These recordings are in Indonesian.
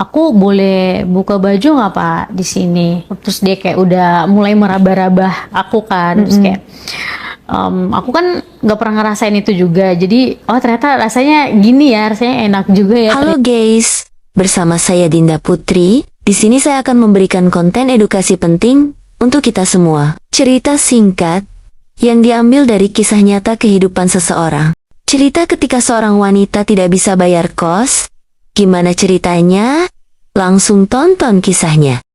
aku boleh buka baju nggak Pak di sini? Terus dia kayak udah mulai meraba-raba aku kan, terus kayak aku kan nggak pernah ngerasain itu juga, jadi oh ternyata rasanya gini ya, rasanya enak juga ya. Halo guys, bersama saya Dinda Putri. Di sini saya akan memberikan konten edukasi penting untuk kita semua. Cerita singkat yang diambil dari kisah nyata kehidupan seseorang. Cerita ketika seorang wanita tidak bisa bayar kos. Gimana ceritanya? Langsung tonton kisahnya.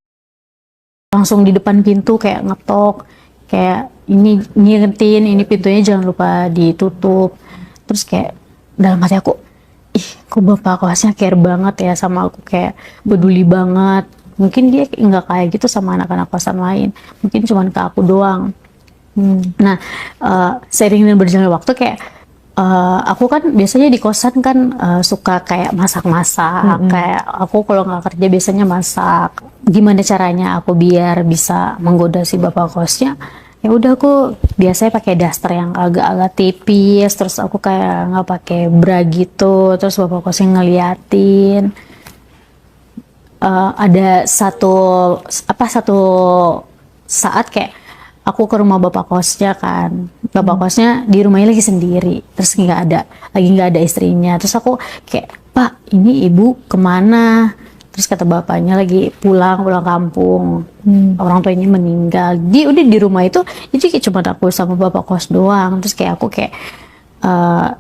Langsung di depan pintu kayak ngetok, kayak ini ngingetin, ini pintunya jangan lupa ditutup. Terus kayak dalam hati aku, ih kok bapak kosnya care banget ya sama aku, kayak peduli banget. Mungkin dia nggak kayak gitu sama anak-anak kosan lain, mungkin cuma ke aku doang. Nah, seiring dan berjalannya waktu kayak aku kan biasanya di kosan kan suka kayak masak-masak, kayak aku kalau nggak kerja biasanya masak. Gimana caranya aku biar bisa menggoda si bapak kosnya? Ya udah aku biasanya pakai daster yang agak-agak tipis, terus aku kayak nggak pakai bra gitu, terus bapak kosnya ngeliatin. Ada satu saat kayak aku ke rumah bapak kosnya kan, bapak kosnya di rumahnya lagi sendiri, terus nggak ada istrinya. Terus aku kayak, Pak ini ibu kemana? Terus kata bapaknya lagi pulang kampung, orang tuanya meninggal. Dia udah di rumah itu kayak cuma aku sama bapak kos doang. Terus kayak aku kayak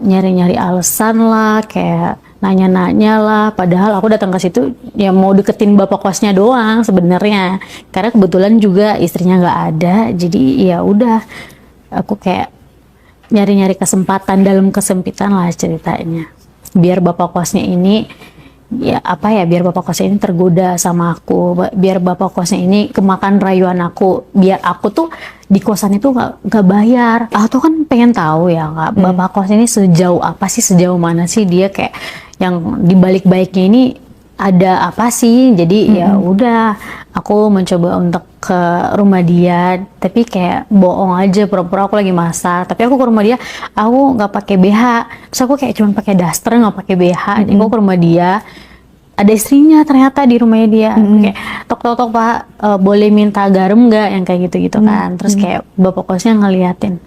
nyari-nyari alasan lah, kayak nanya-nanya lah, padahal aku datang ke situ ya mau deketin bapak kosnya doang sebenarnya, karena kebetulan juga istrinya nggak ada. Jadi ya udah aku kayak nyari-nyari kesempatan dalam kesempitan lah ceritanya, biar bapak kosnya ini biar bapak kosnya ini tergoda sama aku, biar bapak kosnya ini kemakan rayuan aku, biar aku tuh di kosan itu nggak bayar. Aku tuh kan pengen tahu ya nggak, bapak kos ini sejauh apa sih, sejauh mana sih dia, kayak yang dibalik baiknya ini ada apa sih. Jadi ya udah aku mencoba untuk ke rumah dia, tapi kayak bohong aja, pura-pura aku lagi masak, tapi aku ke rumah dia aku nggak pakai BH. Terus aku kayak cuma pakai daster nggak pakai BH. Jadi aku ke rumah dia, ada istrinya ternyata di rumahnya dia. Kayak tok Pak, boleh minta garam nggak, yang kayak gitu kan. Terus kayak bapak kosnya ngeliatin,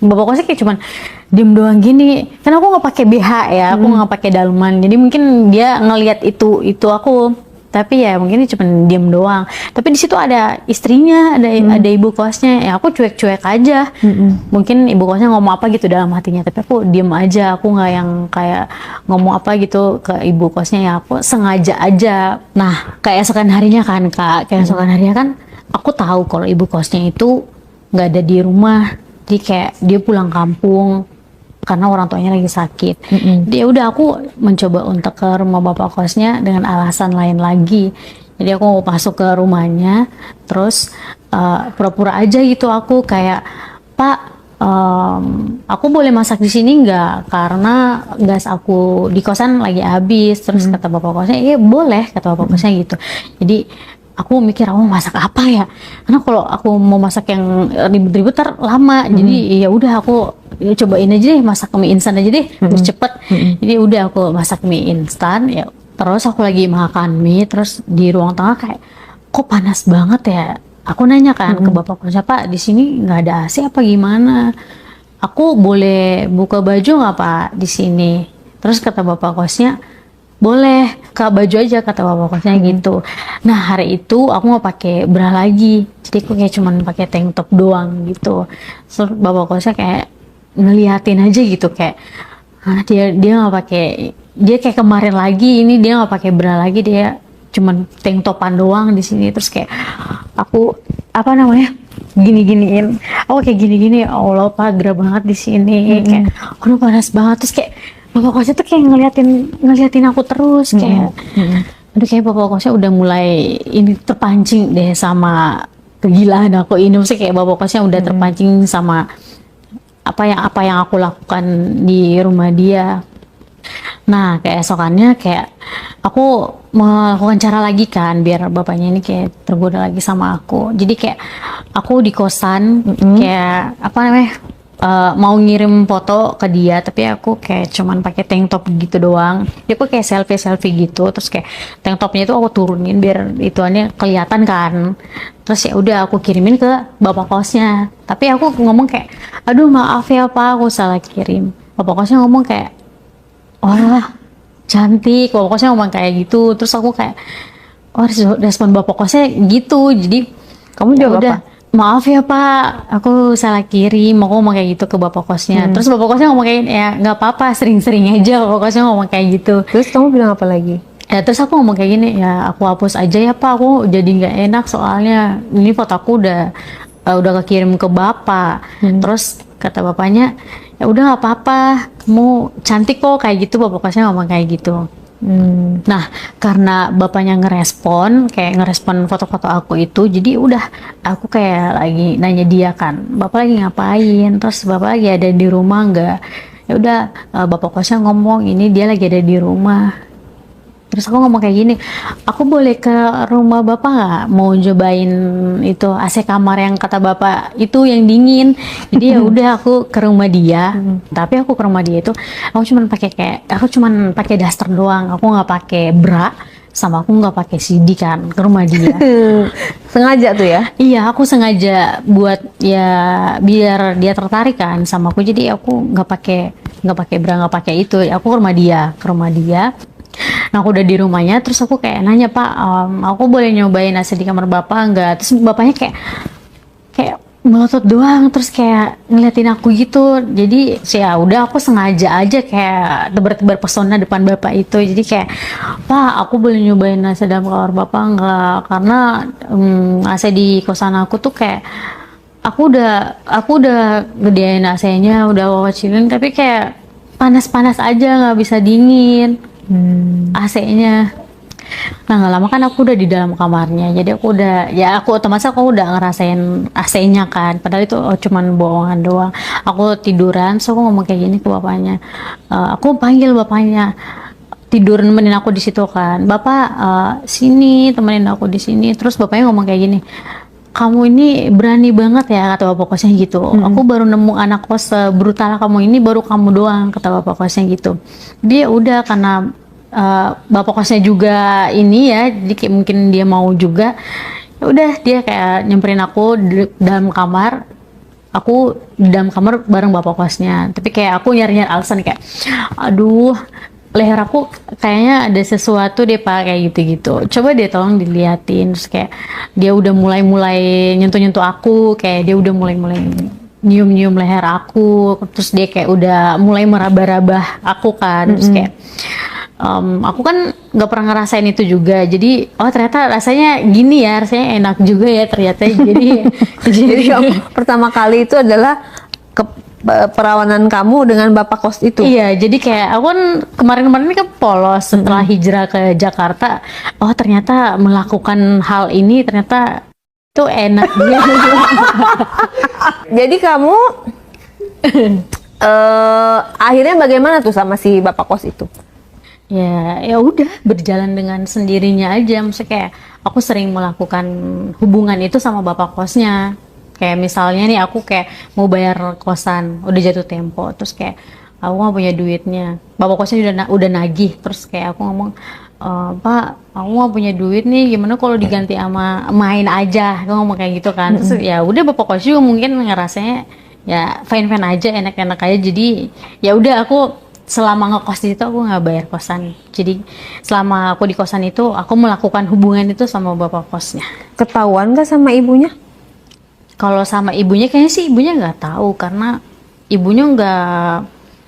bapak kosnya kayak cuman diem doang gini, karena aku nggak pakai BH ya, aku nggak pakai daleman, jadi mungkin dia ngelihat itu aku, tapi ya mungkin dia cuma diem doang. Tapi di situ ada istrinya, ada ibu kosnya, ya aku cuek aja. Mungkin ibu kosnya ngomong apa gitu dalam hatinya, tapi aku diem aja, aku nggak yang kayak ngomong apa gitu ke ibu kosnya, ya aku sengaja aja. Nah keesokan harinya kan Kak, aku tahu kalau ibu kosnya itu nggak ada di rumah. Jadi kayak dia pulang kampung karena orang tuanya lagi sakit. Dia udah, aku mencoba untuk ke rumah bapak kosnya dengan alasan lain lagi. Jadi aku masuk ke rumahnya, terus pura-pura aja gitu, aku kayak, Pak, aku boleh masak di sini nggak? Karena gas aku di kosan lagi habis. Terus kata bapak kosnya, iya boleh, kata bapak kosnya gitu. Jadi aku mikir aku mau masak apa ya, karena kalau aku mau masak yang ribet-ribet lama. Jadi ya udah aku cobain aja deh, masak mie instan aja deh, biar cepet. Jadi udah aku masak mie instan ya. Terus aku lagi makan mie, terus di ruang tengah kayak, kok panas banget ya. Aku nanya kan ke bapak kosnya, Pak di sini nggak ada AC apa gimana? Aku boleh buka baju nggak Pak di sini? Terus kata bapak kosnya, boleh, buka baju aja, kata bapak kosnya gitu. Nah hari itu aku mau pakai bra lagi, jadi aku kayak cuman pakai tank top doang gitu. Terus bapak kosnya kayak ngeliatin aja gitu, kayak dia nggak pakai, dia kayak kemarin lagi, ini dia nggak pakai bra lagi, dia cuman tank topan doang di sini. Terus kayak aku gini-giniin, aku kayak gini-gini, ya Allah Pak gerah banget di sini, kayak aduh panas banget. Terus kayak bapak kosnya tuh kayak ngeliatin aku terus, kayak aduh kayak bapak kosnya udah mulai ini terpancing deh sama kegilaan aku ini. Maksudnya kayak bapak kosnya udah terpancing sama apa yang aku lakukan di rumah dia. Nah keesokannya kayak aku melakukan cara lagi kan, biar bapaknya ini kayak tergoda lagi sama aku. Jadi kayak aku di kosan, kayak mau ngirim foto ke dia, tapi aku kayak cuman pakai tank top gitu doang. Dia aku kayak selfie gitu, terus kayak tank topnya itu aku turunin biar ituannya kelihatan kan. Terus ya udah aku kirimin ke bapak kosnya. Tapi aku ngomong kayak, aduh maaf ya Pak, aku salah kirim. Bapak kosnya ngomong kayak, wah cantik. Bapak kosnya ngomong kayak gitu. Terus aku kayak, oh respon bapak kosnya gitu. Jadi Kamu ya jawab udah, apa? maaf ya Pak, aku salah kirim. Aku ngomong kayak gitu ke bapak kosnya. Terus bapak kosnya ngomong kayak, ya nggak apa-apa, sering-sering aja. Bapak kosnya ngomong kayak gitu. Terus kamu bilang apa lagi? Ya terus aku ngomong kayak gini, ya aku hapus aja ya Pak, aku jadi nggak enak soalnya ini foto aku udah kekirim ke bapak. Terus kata bapaknya, ya udah nggak apa-apa, kamu cantik kok kayak gitu. Bapak kosnya ngomong kayak gitu. Nah, karena bapaknya kayak ngerespon foto-foto aku itu, jadi udah aku kayak lagi nanya dia kan, bapak lagi ngapain? Terus bapak lagi ada di rumah nggak? Ya udah, bapak kosnya ngomong ini dia lagi ada di rumah. Terus aku ngomong kayak gini, aku boleh ke rumah bapak nggak? Mau cobain itu AC kamar yang kata bapak itu yang dingin. Jadi ya udah aku ke rumah dia. Tapi aku ke rumah dia itu, aku cuman pakai daster doang. Aku nggak pakai bra, sama aku nggak pakai CD kan ke rumah dia. Sengaja tuh ya? Iya, aku sengaja buat ya biar dia tertarik kan sama aku. Jadi aku nggak pakai bra, nggak pakai itu. Aku ke rumah dia. Nah aku udah di rumahnya, terus aku kayak nanya, Pak, aku boleh nyobain AC di kamar bapak nggak? Terus bapaknya kayak melotot doang, terus kayak ngeliatin aku gitu. Jadi ya udah aku sengaja aja kayak tebar-tebar pesona depan bapak itu. Jadi kayak, Pak, aku boleh nyobain AC dalam kamar bapak nggak? Karena AC di kosan aku tuh kayak aku udah gedein AC-nya, udah aku kecilin, tapi kayak panas-panas aja, nggak bisa dingin. AC-nya. Nah nggak lama kan aku udah di dalam kamarnya, jadi aku otomatis aku udah ngerasain AC-nya kan, padahal itu cuman bohongan doang. Aku tiduran, so aku ngomong kayak gini ke bapaknya. Aku panggil bapaknya, tidur nemenin aku di situ kan, Bapak sini temenin aku di sini. Terus bapaknya ngomong kayak gini, kamu ini berani banget ya, kata bapak kosnya gitu. Aku baru nemu anak kos brutal kamu ini, baru kamu doang, kata bapak kosnya gitu. Dia udah karena bapak kosnya juga ini ya, jadi kayak mungkin dia mau juga. Ya udah dia kayak nyamperin aku di dalam kamar. Aku di dalam kamar bareng bapak kosnya. Tapi kayak aku nyari-nyari alasan kayak, aduh, leher aku kayaknya ada sesuatu deh Pak, kayak gitu-gitu. Coba deh tolong diliatin. Terus kayak dia udah mulai nyentuh-nyentuh aku, kayak dia udah mulai nyium-nyium leher aku. Terus dia kayak udah mulai meraba-raba aku kan. Terus kayak aku kan nggak pernah ngerasain itu juga. Jadi ternyata rasanya gini ya, rasanya enak juga ya ternyata. Jadi Pertama kali itu adalah perawanan kamu dengan bapak kos itu. iya, jadi kayak aku kan kemarin-kemarin ini kan polos setelah hijrah ke Jakarta. Oh ternyata melakukan hal ini ternyata itu enak. Jadi kamu akhirnya bagaimana tuh sama si bapak kos itu? Ya udah berjalan dengan sendirinya aja. Maksudnya kayak aku sering melakukan hubungan itu sama bapak kosnya. Kayak misalnya nih aku kayak mau bayar kosan, udah jatuh tempo, terus kayak aku nggak punya duitnya, bapak kosnya udah nagih, terus kayak aku ngomong, Pak, aku nggak punya duit nih, gimana kalau diganti sama main aja? Aku ngomong kayak gitu kan. Terus ya udah bapak kos juga mungkin ngerasanya ya fine aja, enak-enak aja. Jadi ya udah aku selama ngekos di situ aku nggak bayar kosan. Jadi selama aku di kosan itu aku melakukan hubungan itu sama bapak kosnya. Ketahuan nggak sama ibunya? Kalau sama ibunya kayaknya sih ibunya nggak tahu, karena ibunya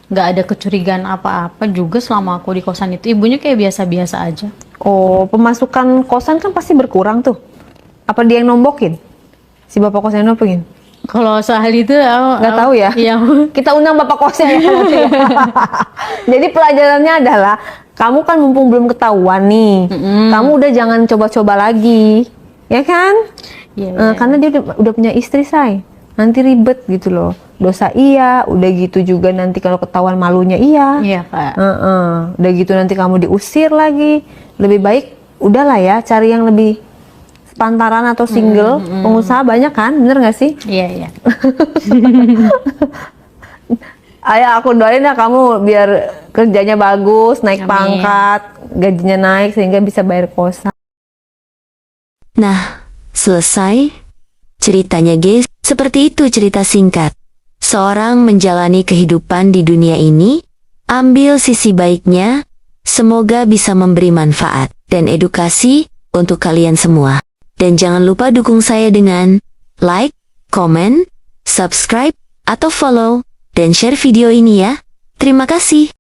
nggak ada kecurigaan apa-apa juga selama aku di kosan itu. Ibunya kayak biasa-biasa aja. Oh, pemasukan kosan kan pasti berkurang tuh. Apa dia yang nombokin? Si bapak kos yang nombokin? Kalau soal itu Nggak tahu ya? Iya. Kita undang bapak kosnya ya. nanti ya. Jadi pelajarannya adalah kamu kan mumpung belum ketahuan nih, kamu udah jangan coba-coba lagi, ya kan? Iya. Karena dia udah punya istri, say. Nanti ribet gitu loh. Dosa iya, udah gitu juga nanti kalau ketahuan malunya iya. Iya Kak. Udah gitu nanti kamu diusir lagi. Lebih baik udahlah ya, cari yang lebih sepantaran atau single. Pengusaha banyak kan, bener nggak sih? Iya. Ayo aku doain ya kamu biar kerjanya bagus, naik Amin. pangkat, gajinya naik sehingga bisa bayar kosan. Nah, selesai ceritanya guys. Seperti itu cerita singkat. Seorang menjalani kehidupan di dunia ini, ambil sisi baiknya, semoga bisa memberi manfaat dan edukasi untuk kalian semua. Dan jangan lupa dukung saya dengan like, comment, subscribe, atau follow, dan share video ini ya. Terima kasih.